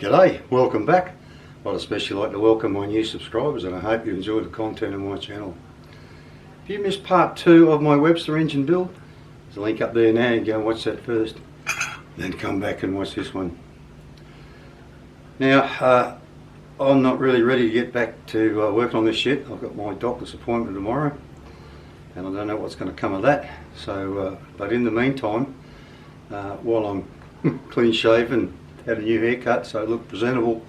G'day, welcome back. I'd especially like to welcome my new subscribers, and I hope you enjoy the content on my channel. If you missed part 2 of my Webster engine build, there's a link up there now. You can go and watch that first, then come back and watch this one. Now, I'm not really ready to get back to working on this yet. I've got my doctor's appointment tomorrow, and I don't know what's going to come of that. So, but in the meantime, while I'm clean shaven, had a new haircut, so I look presentable,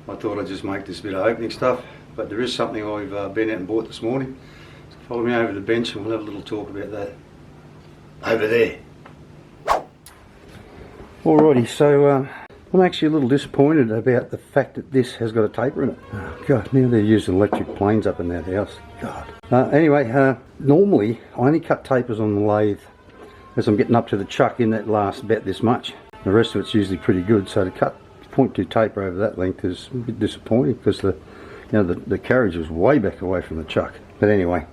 I thought I'd just make this bit of opening stuff. But there is something I've been out and bought this morning. So follow me over to the bench and we'll have a little talk about that over there. Alrighty, so I'm actually a little disappointed about the fact that this has got a taper in it. Oh God, now they're using electric planes up in that house. God. Anyway, normally I only cut tapers on the lathe as I'm getting up to the chuck in that last about this much. The rest of it's usually pretty good, so to cut 0.2 taper over that length is a bit disappointing because the carriage is way back away from the chuck. But anyway,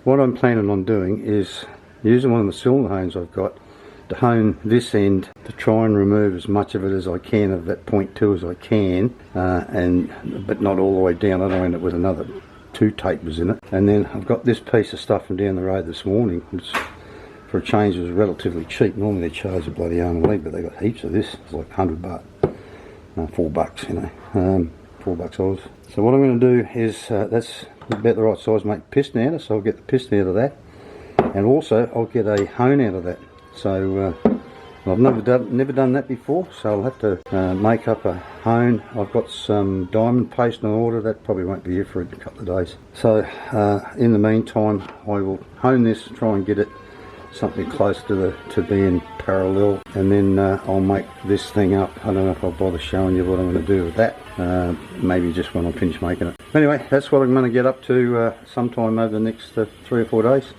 what I'm planning on doing is using one of the cylinder hones I've got to hone this end to try and remove as much of it as I can of that 0.2 as I can, but not all the way down. I don't end up with another 2 tapers in it. And then I've got this piece of stuff from down the road this morning, which for a change was relatively cheap. Normally they charge a bloody arm and leg, but they got heaps of this. It's like $100, $4, you know, $4 Oz. So what I'm going to do is that's about the right size to make the piston out of. So I'll get the piston out of that, and also I'll get a hone out of that. So I've never done that before, so I'll have to make up a hone. I've got some diamond paste on order. That probably won't be here for a couple of days. So in the meantime, I will hone this, try and get it something close to being parallel, and then I'll make this thing up. I don't know if I'll bother showing you what I'm going to do with that. Maybe just when I finish making it. Anyway, that's what I'm going to get up to sometime over the next 3 or 4 days.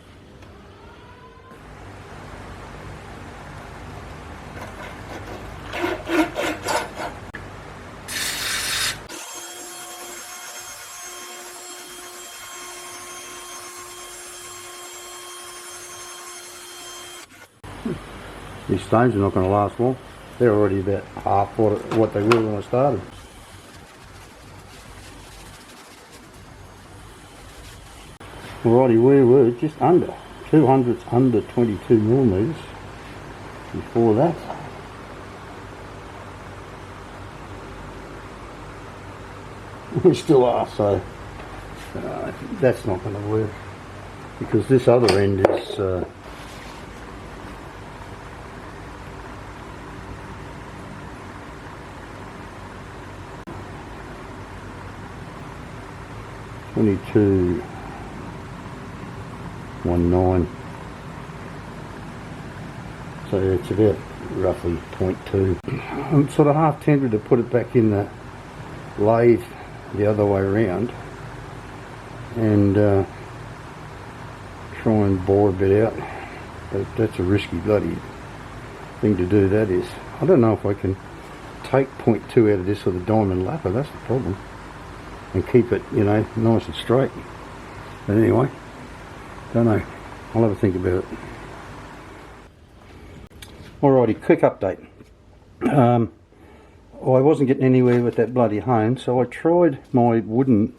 These stones are not going to last long. They're already about half what they were when I started. Alrighty, we were just under 200, under 22 millimeters before that. We still are, so that's not going to work because this other end is 22.19, so it's about roughly 0.2. I'm sort of half tempted to put it back in the lathe the other way around and try and bore a bit out, but that's a risky bloody thing to do. That is, I don't know if I can take 0.2 out of this with a diamond lapper. That's the problem, and keep it, you know, nice and straight. But anyway, don't know. I'll have a think about it. Alrighty, quick update. I wasn't getting anywhere with that bloody hone, so I tried my wooden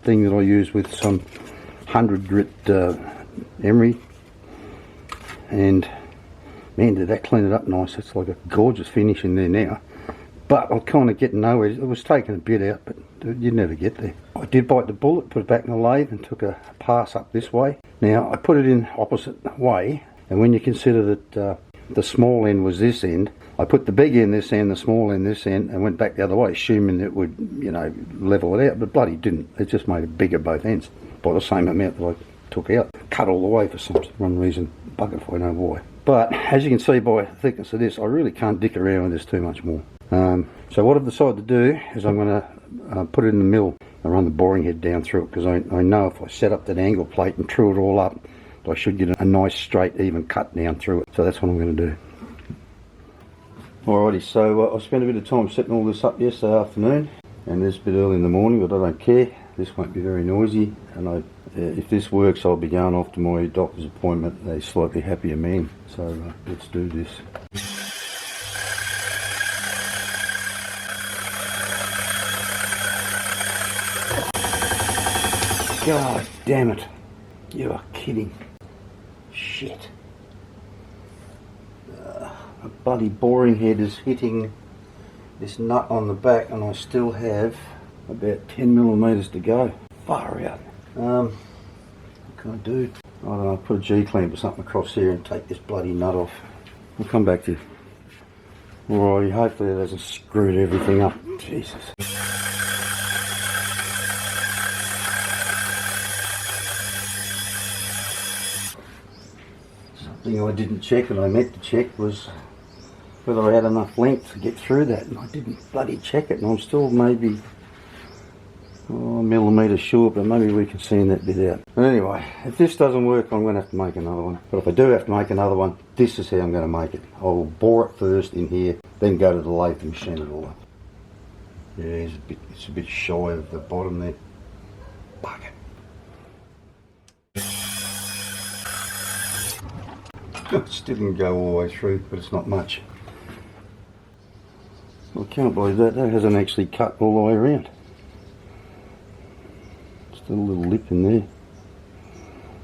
thing that I use with some 100 grit emery, and man, did that clean it up nice. It's like a gorgeous finish in there now. But I kind of getting nowhere. It was taking a bit out, but you'd never get there. I did bite the bullet, put it back in the lathe and took a pass up this way. Now I put it in opposite way, and when you consider that the small end was this end, I put the big end this end, the small end this end, and went back the other way, assuming it would, you know, level it out, but bloody didn't. It just made it bigger both ends by the same amount that I took out. Cut all the way for some reason, bugger if I know why. But as you can see by the thickness of this, I really can't dick around with this too much more. So what I've decided to do is I'm going to put it in the mill and run the boring head down through it, because I know if I set up that angle plate and true it all up, I should get a nice straight even cut down through it. So that's what I'm going to do. Alrighty, so I spent a bit of time setting all this up yesterday afternoon, and this bit early in the morning, but I don't care. This won't be very noisy, and if this works, I'll be going off to my doctor's appointment, a slightly happier man. So let's do this. God damn it. You are kidding. Shit. A bloody boring head is hitting this nut on the back and I still have about 10mm to go. Far out. What can I do? I don't know, put a G-clamp or something across here and take this bloody nut off. I'll come back to you. Alrighty, hopefully it hasn't screwed everything up. Jesus. Something I didn't check and I meant to check was whether I had enough length to get through that, and I didn't bloody check it, and I'm still maybe a millimetre short, but maybe we can sand that bit out. But anyway, if this doesn't work, I'm going to have to make another one. But if I do have to make another one, this is how I'm going to make it. I'll bore it first in here, then go to the lathe and machine it all up. Yeah, it's a bit shy of the bottom there. Bugger. It still can go all the way through, but it's not much. I can't believe that hasn't actually cut all the way around. Still a little lip in there.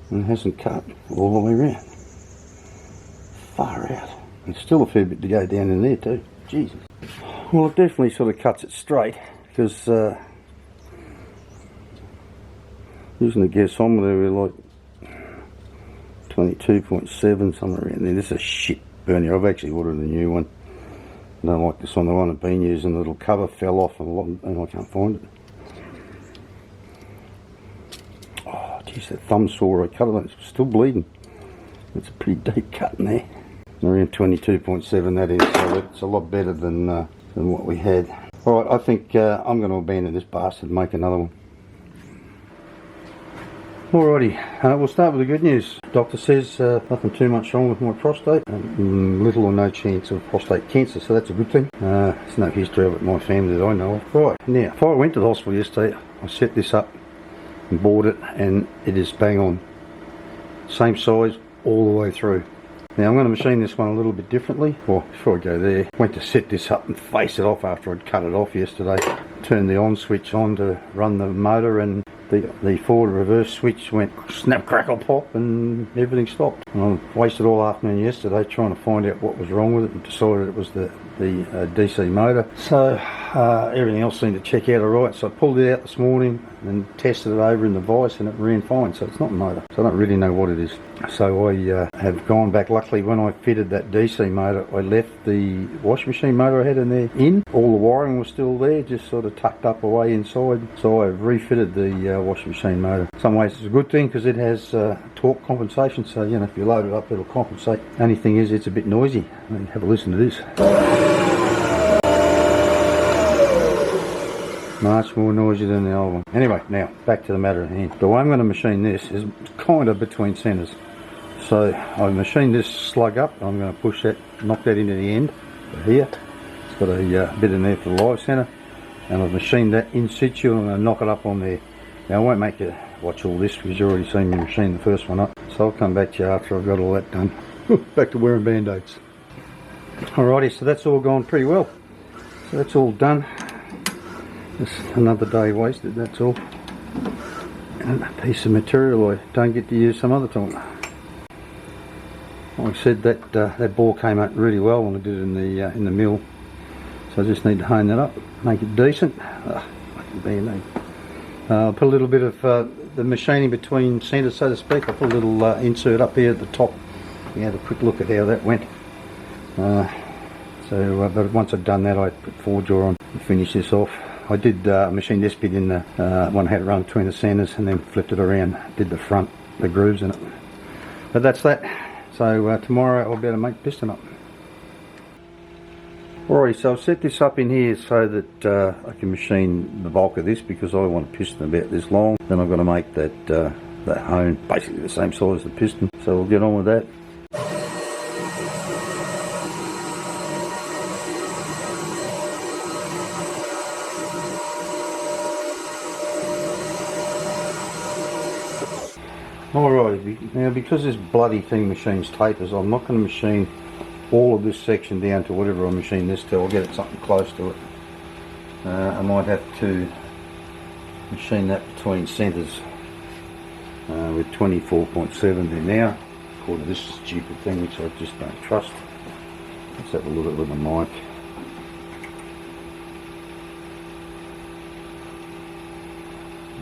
And it hasn't cut all the way around. Far out. There's still a fair bit to go down in there too. Jesus. Well, it definitely sort of cuts it straight, because using the gasometer we're like 22.7, somewhere around there. This is a shit burner. I've actually ordered a new one. I don't like this one. The one I've been using, the little cover fell off and I can't find it. Oh, geez, that thumb saw I cut it, it's still bleeding. It's a pretty deep cut in there. Around 22.7 that is, so it's a lot better than what we had. Alright, I think I'm going to abandon this bastard and make another one. Alrighty, we'll start with the good news. Doctor says nothing too much wrong with my prostate. Little or no chance of prostate cancer, so that's a good thing. There's no history of it in my family that I know of. Right, now, if I went to the hospital yesterday, I set this up and bought it, and it is bang on. Same size all the way through. Now I'm going to machine this one a little bit differently. Well, before I go there, went to set this up and face it off after I'd cut it off yesterday. Turned the on switch on to run the motor, and the forward reverse switch went snap crackle pop and everything stopped. And I wasted all afternoon yesterday trying to find out what was wrong with it, and decided it was the DC motor. So everything else seemed to check out alright, so I pulled it out this morning and tested it over in the vise, and it ran fine. So it's not a motor, so I don't really know what it is. So I have gone back. Luckily, when I fitted that DC motor, I left the washing machine motor I had in there in. All the wiring was still there, just sort of tucked up away inside. So I've refitted the washing machine motor. In some ways it's a good thing, because it has torque compensation, so you know, if you load it up it'll compensate. Only thing is, it's a bit noisy. I mean, have a listen to this. Much more noisy than the old one. Anyway, now back to the matter at hand. The way I'm going to machine this is kind of between centres. So I've machined this slug up. I'm going to push that, knock that into the end here. It's got a bit in there for the live centre, and I've machined that in situ, and I'm going to knock it up on there. Now I won't make you watch all this, because you've already seen me machine the first one up. So I'll come back to you after I've got all that done. Back to wearing band-aids. Alrighty, so that's all gone pretty well. So that's all done. Just another day wasted, that's all. And a piece of material I don't get to use some other time. Like I said, that bore came out really well when I did it in the mill. So I just need to hone that up, make it decent. Fucking band-aid. I'll put a little bit of the machining between centres, so to speak. I'll put a little insert up here at the top. You had a quick look at how that went. But once I've done that, I put forge jaw on and finish this off. I did machine this bit in the one I had it run between the centres, and then flipped it around, did the front, the grooves in it. But that's that. So tomorrow I'll be able to make piston up. Alright, so I've set this up in here so that I can machine the bulk of this, because I want a piston about this long. Then I've got to make that hone basically the same size as the piston. So we'll get on with that. Alright, now because this bloody thing machines tapers, I'm not going to machine all of this section down to whatever I machine this to. I'll get it something close to it. I might have to machine that between centres. with 24.7 there now, according to this stupid thing which I just don't trust. Let's have a look at it with the mic.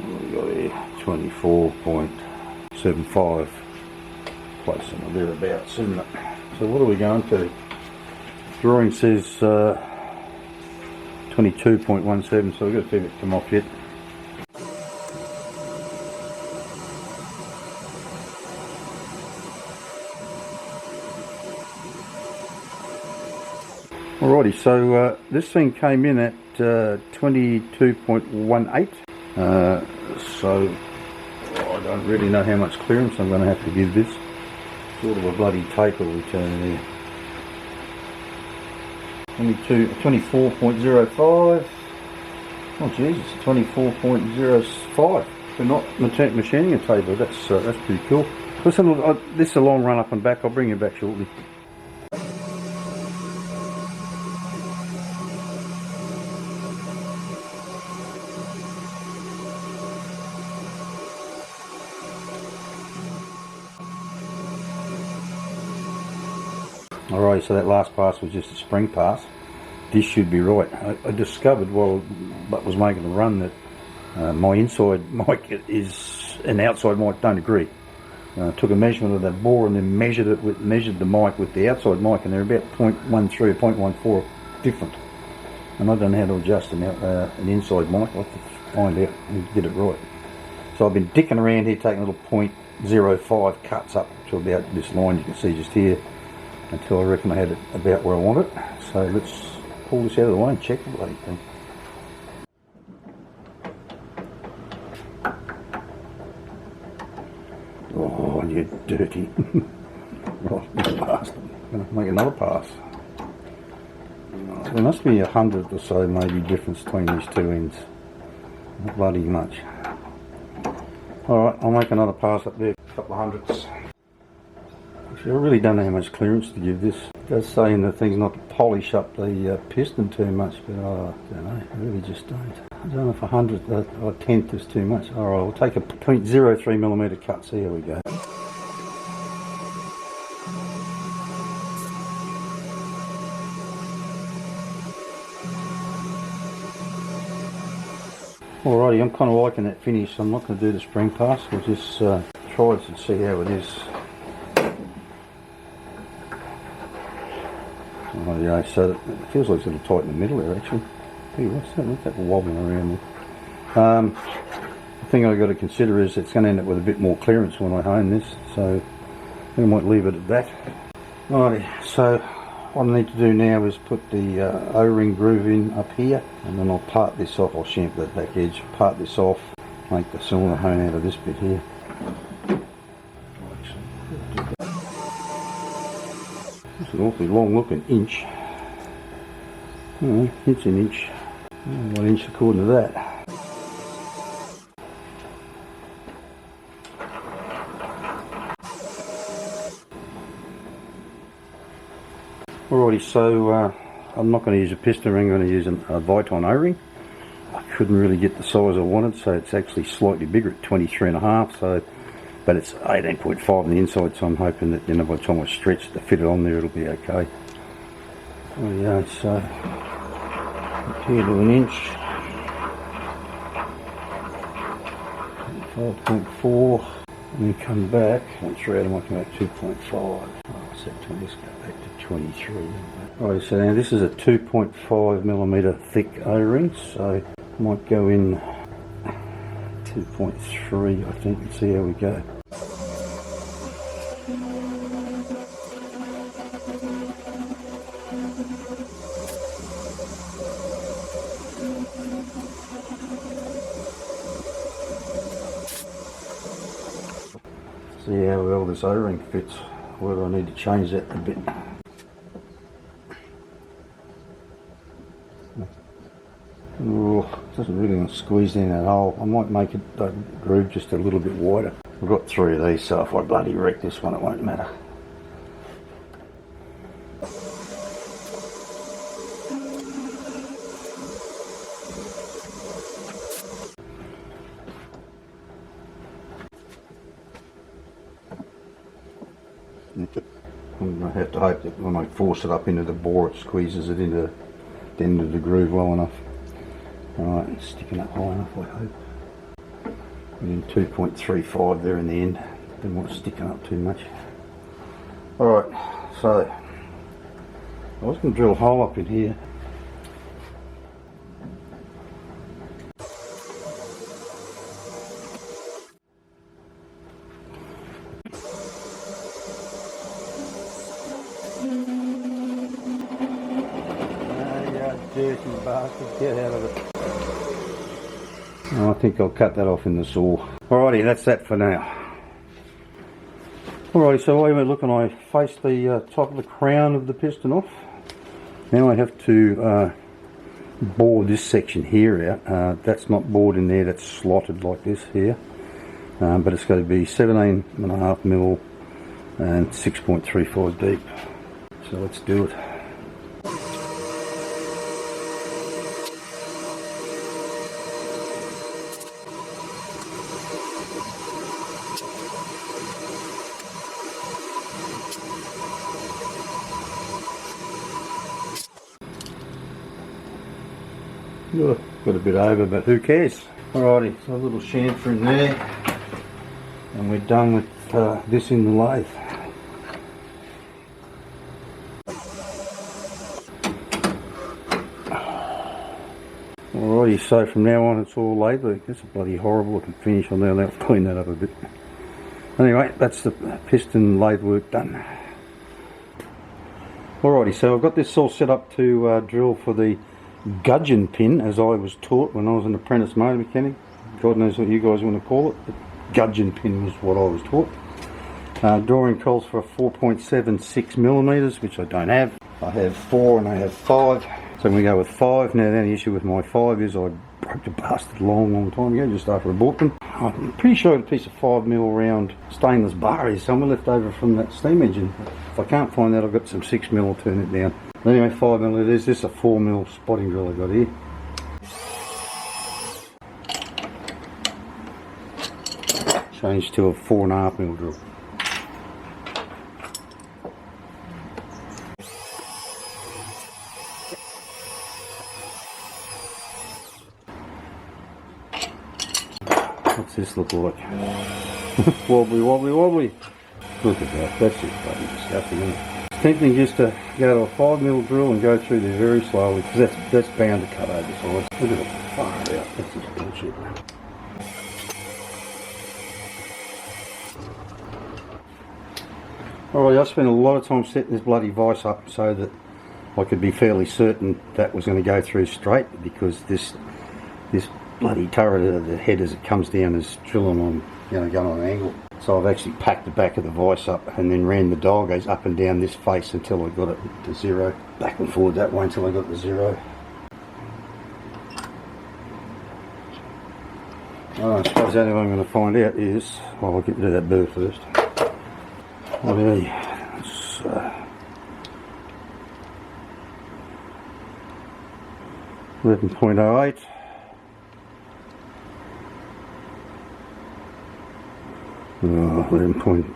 What have we got here? 24.75. Close enough, thereabouts, isn't it? So what are we going to? Drawing says 22.17, so we've got a fair bit to come off yet. Alrighty, so this thing came in at 22.18, so I don't really know how much clearance I'm going to have to give this. Sort of a bloody taper return there. 24.05. Oh Jesus, 24.05. We're not machining a taper. That's pretty cool. Listen, this is a long run up and back. I'll bring you back shortly. Alright, so that last pass was just a spring pass. This should be right. I discovered while I was making the run that my inside mic is an outside mic, don't agree. I took a measurement of that bore and then measured the mic with the outside mic, and they're about 0.13 or 0.14 different. And I don't know how to adjust an inside mic. I'll have to find out and get it right. So I've been dicking around here, taking little 0.05 cuts up to about this line you can see just here, until I reckon I had it about where I want it. So let's pull this out of the way and check the bloody thing. Oh, you're dirty. Right, this pass. I'm going to make another pass. There must be 100 or so maybe difference between these two ends. Not bloody much. Alright, I'll make another pass up there, a couple of hundredths. Actually, I really don't know how much clearance to give this. It does say in the things not to polish up the piston too much, but I don't know, I really just don't. I don't know if 100 or 10th is too much. Alright, I'll take a 0.03mm cut, so here we go. Alrighty, I'm kind of liking that finish. I'm not going to do the spring pass, we'll just try it and see how it is. Oh yeah, so it feels like it's a little tight in the middle there actually. Hey, what's that wobbling around there? The thing I've got to consider is it's going to end up with a bit more clearance when I hone this, so I think I might leave it at that. Alrighty, so what I need to do now is put the O-ring groove in up here, and then I'll part this off. I'll shampoo that back edge, part this off, make the cylinder hone out of this bit here. It's an awfully long looking inch. It's an inch. 1 inch according to that. Alrighty, so I'm not going to use a piston ring, I'm going to use a Viton O-ring. I couldn't really get the size I wanted, so it's actually slightly bigger at 23.5, so, but it's 18.5 on the inside, so I'm hoping that, you know, by the time I stretch it to fit it on there, it'll be okay. There we go, so here to 1 inch, 5.4, and then come back, once you're out, I might come back 2.5. Oh, so let's go back to 23. Alright, so now this is a 2.5mm thick O-ring, so I might go in 2.3, I think, and see how we go. See how well this O-ring fits, whether I need to change that a bit. Oh, it doesn't really want to squeeze in that hole. I might make it the groove just a little bit wider. I've got 3 of these, so if I bloody wreck this one, it won't matter. I have to hope that when I force it up into the bore, it squeezes it into the end of the groove well enough. Alright, it's sticking up high enough, I hope. And then 2.35 there in the end. Don't want it sticking up too much. Alright, so I was going to drill a hole up in here. Dirty bastard, get out of it. I think I'll cut that off in the saw. Alrighty, that's that for now. Alrighty, so while we're looking, I faced the top of the crown of the piston off. Now I have to bore this section here out. That's not bored in there, that's slotted like this here. But it's going to be 17.5mm and 6.35 deep. So let's do it. Got a bit over, but who cares? Alrighty, so a little chamfer in there, and we're done with this in the lathe. Alrighty, so from now on it's all lathe. That's a bloody horrible looking finish on there. I'll clean that up a bit. Anyway, that's the piston lathe work done. Alrighty, so I've got this all set up to drill for the gudgeon pin, as I was taught when I was an apprentice motor mechanic. God knows what you guys want to call it, but gudgeon pin was what I was taught. Drawing calls for a 4.76mm, which I don't have. I have 4 and I have 5, so I'm going to go with 5. Now the only issue with my 5 is I broke the bastard a long time ago, just after I bought them. I'm pretty sure I had a piece of 5mm round stainless bar here somewhere left over from that steam engine. If I can't find that, I've got some 6mm, I'll turn it down. Anyway, 5mm it is. This is a 4mm spotting drill I got here. Changed to a 4.5mm drill. What's this look like? Wobbly, wobbly, wobbly. Look at that. That's just bloody disgusting, isn't it? It's tempting just to go to a 5mm drill and go through there very slowly, because that's bound to cut over sides. Look at it, far out. That's just bullshit. Alright, I spent a lot of time setting this bloody vise up so that I could be fairly certain that was going to go through straight, because this bloody turret, the head as it comes down, is drilling on, going on an angle. So I've actually packed the back of the vise up and then ran the dial gauge up and down this face until I got it to 0. Back and forward that way until I got to 0. I suppose the only way I'm going to find out is, well, I'll get rid of that bird first. Alrighty, it's 11.08.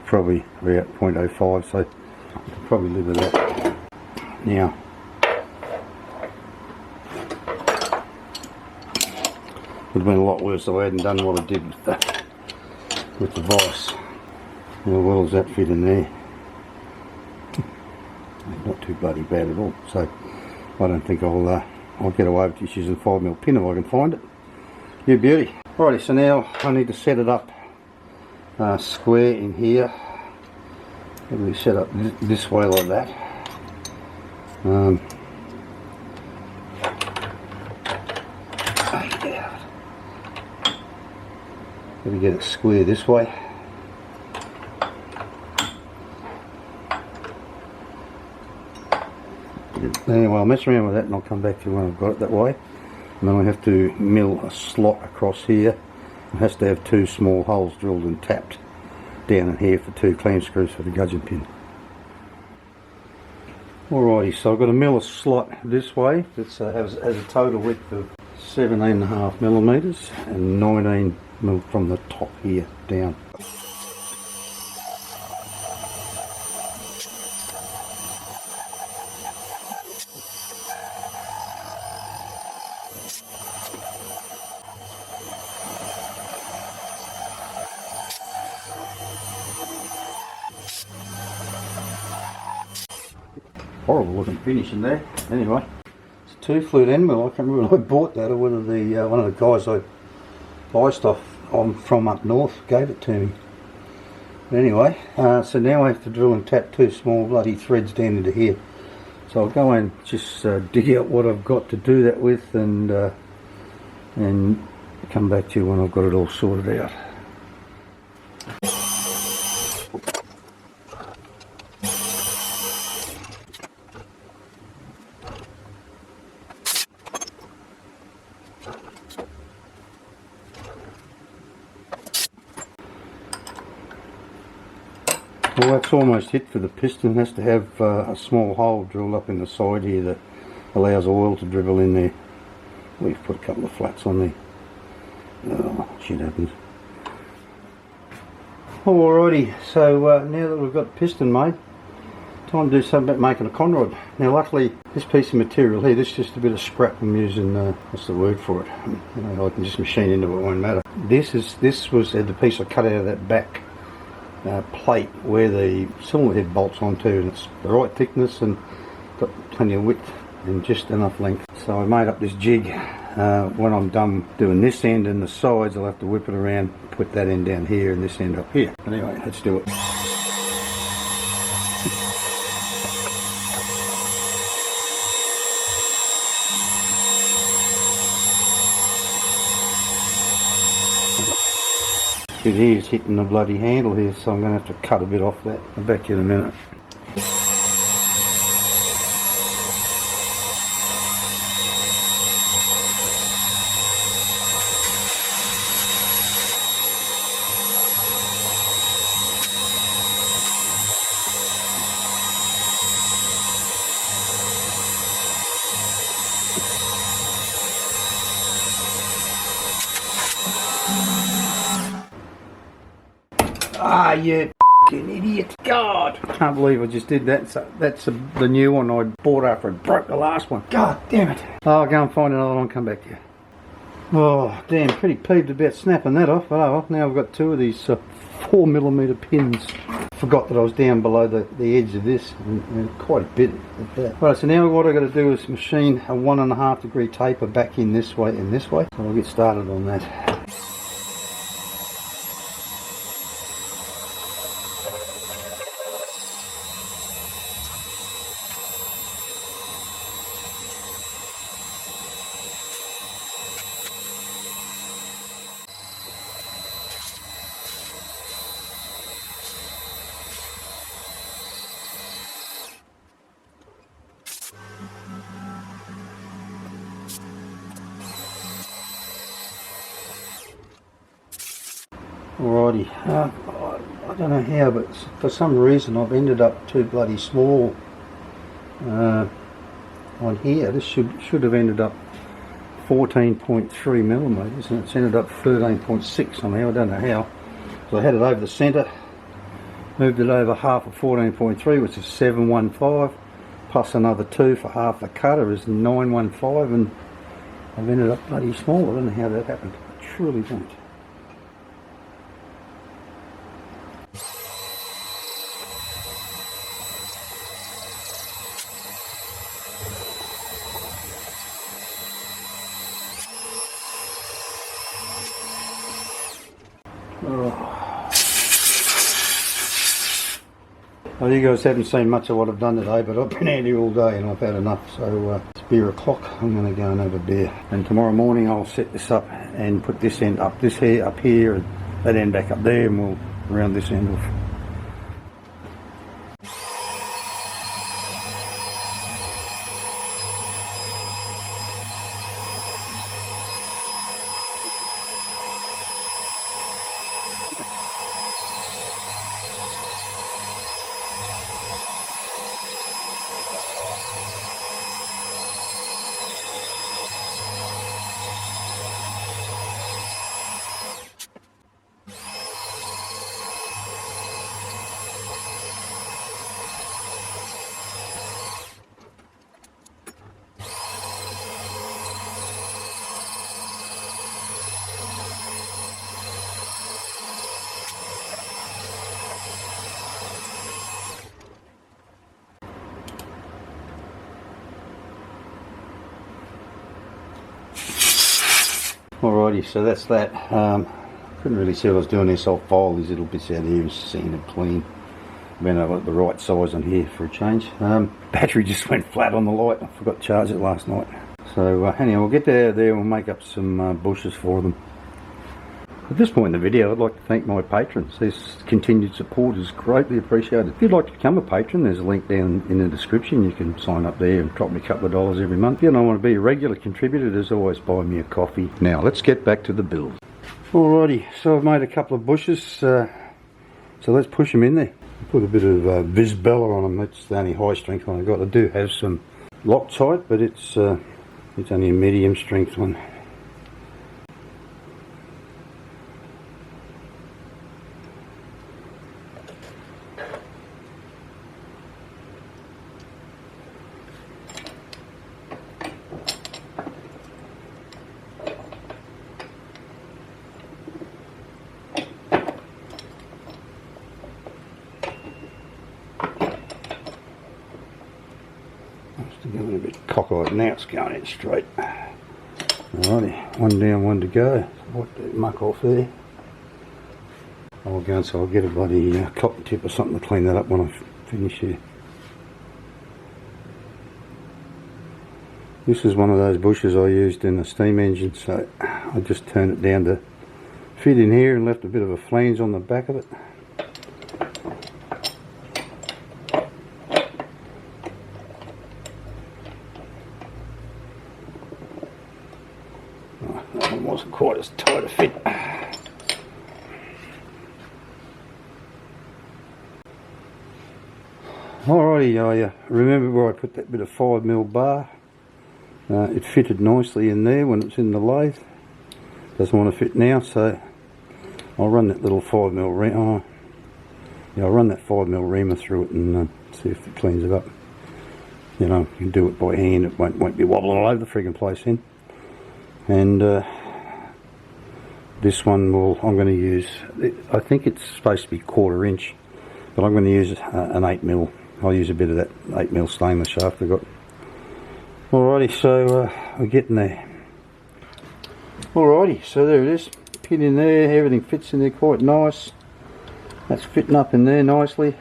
Probably about 0.05, so I could probably live with that. Now, would have been a lot worse if I hadn't done what I did with the vise. How well does that fit in there? Not too bloody bad at all. So I don't think I'll get away with just using 5mm pin if I can find it. Yeah, beauty. Alrighty, so now I need to set it up square in here. Probably set up this way like that. Maybe get it square this way. Anyway, I'll mess around with that and I'll come back to when I've got it that way. And then I have to mill a slot across here. It has to have 2 small holes drilled and tapped down in here for 2 clamp screws for the gudgeon pin. Alrighty, so I've got to mill a slot this way. It has a total width of 17.5mm and 19mm from the top here down. horrible looking finish in there. Anyway, it's a 2-flute end mill. I can't remember when I bought that or whether the one of the guys I buy stuff from up north gave it to me. But anyway, so now I have to drill and tap 2 small bloody threads down into here. So I'll go and just dig out what I've got to do that with, and come back to you when I've got it all sorted out. Well, that's almost it for the piston. It has to have a small hole drilled up in the side here that allows oil to dribble in there. We've put a couple of flats on there. Oh, shit happens. Alrighty, so now that we've got the piston made, time to do something about making a Conrod. Now luckily this piece of material here, this is just a bit of scrap I'm using, what's the word for it? You know, I can just machine into it, it won't matter. This was the piece I cut out of that back plate where the cylinder head bolts onto, and it's the right thickness and got plenty of width and just enough length. So I made up this jig. When I'm done doing this end and the sides, I'll have to whip it around, put that end down here and this end up here. Anyway, let's do it. Bit here is hitting the bloody handle here, so I'm going to have to cut a bit off that. I'll back in a minute. Ah, you f***ing idiot. God! I can't believe I just did that. So that's the new one I bought after I broke the last one. God damn it. Oh, I'll go and find another one and come back to you. Oh, damn, pretty peeved about snapping that off. But oh well, now I've got 2 of these 4mm pins. Forgot that I was down below the edge of this, and quite a bit of that. Right, so now what I've got to do is machine a 1.5 degree taper back in this way and this way. So I'll get started on that. Alrighty, I don't know how, but for some reason I've ended up too bloody small on here. This should have ended up 14.3mm, and it's ended up 13.6 somehow. I don't know how. So I had it over the centre, moved it over half of 14.3, which is 715, plus another 2 for half the cutter is 915, and I've ended up bloody small. I don't know how that happened. I truly don't. Well, you guys haven't seen much of what I've done today, but I've been out here all day and I've had enough. So it's beer o'clock. I'm going to go and have a beer. And tomorrow morning I'll set this up and put this end up here, and that end back up there, and we'll round this end off. Alrighty, so that's that. Couldn't really see what I was doing there, so I'll file these little bits out here and sand them clean. Then I've got the right size on here for a change. Battery just went flat on the light. I forgot to charge it last night. So anyhow, we'll get out of there and we'll make up some bushes for them. At this point in the video, I'd like to thank my patrons. Their continued support is greatly appreciated. If you'd like to become a patron, there's a link down in the description. You can sign up there and drop me a couple of dollars every month. If you don't want to be a regular contributor, there's always buy me a coffee. Now, let's get back to the build. Alrighty, so I've made a couple of bushes, so let's push them in there. Put a bit of Visbella on them. That's the only high strength one I've got. I do have some Loctite, but it's only a medium strength one. Going a bit cockeyed, now it's going in straight. Alrighty, one down, one to go. Wipe that muck off there. I'll go and so I'll get a bloody cotton tip or something to clean that up when I finish here. This is one of those bushes I used in the steam engine, so I just turned it down to fit in here and left a bit of a flange on the back of it. That one wasn't quite as tight a fit. Alrighty, I remember where I put that bit of 5mm bar. It fitted nicely in there when it's in the lathe. Doesn't want to fit now, so I'll run that little 5mm reamer. I'll run that 5mm reamer through it and see if it cleans it up. You know, you can do it by hand. It won't be wobbling all over the friggin' place then. And this one I'm going to use, I think it's supposed to be 1/4 inch, but I'm going to use an 8mm. I'll use a bit of that 8mm stainless shaft I've got. Alrighty, so we're getting there. Alrighty, so there it is. Pin in there, everything fits in there quite nice. That's fitting up in there nicely.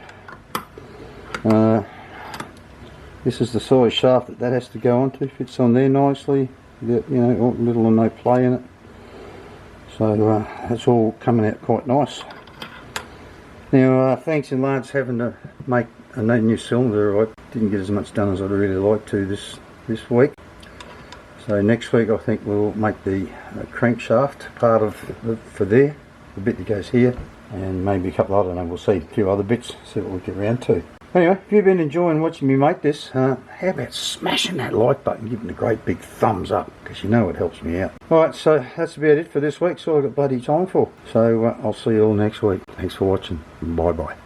This is the size shaft that has to go onto. Fits on there nicely. You know, little or no play in it. So that's all coming out quite nice. Now, thanks in large having to make a new cylinder. I didn't get as much done as I'd really like to this week. So next week I think we'll make the crankshaft part of for there, the bit that goes here, and maybe a couple, I don't know, we'll see a few other bits, see what we get around to. Anyway, if you've been enjoying watching me make this, how about smashing that like button, giving it a great big thumbs up, because you know it helps me out. Alright, so that's about it for this week, so I've got bloody time for. So I'll see you all next week. Thanks for watching. Bye bye.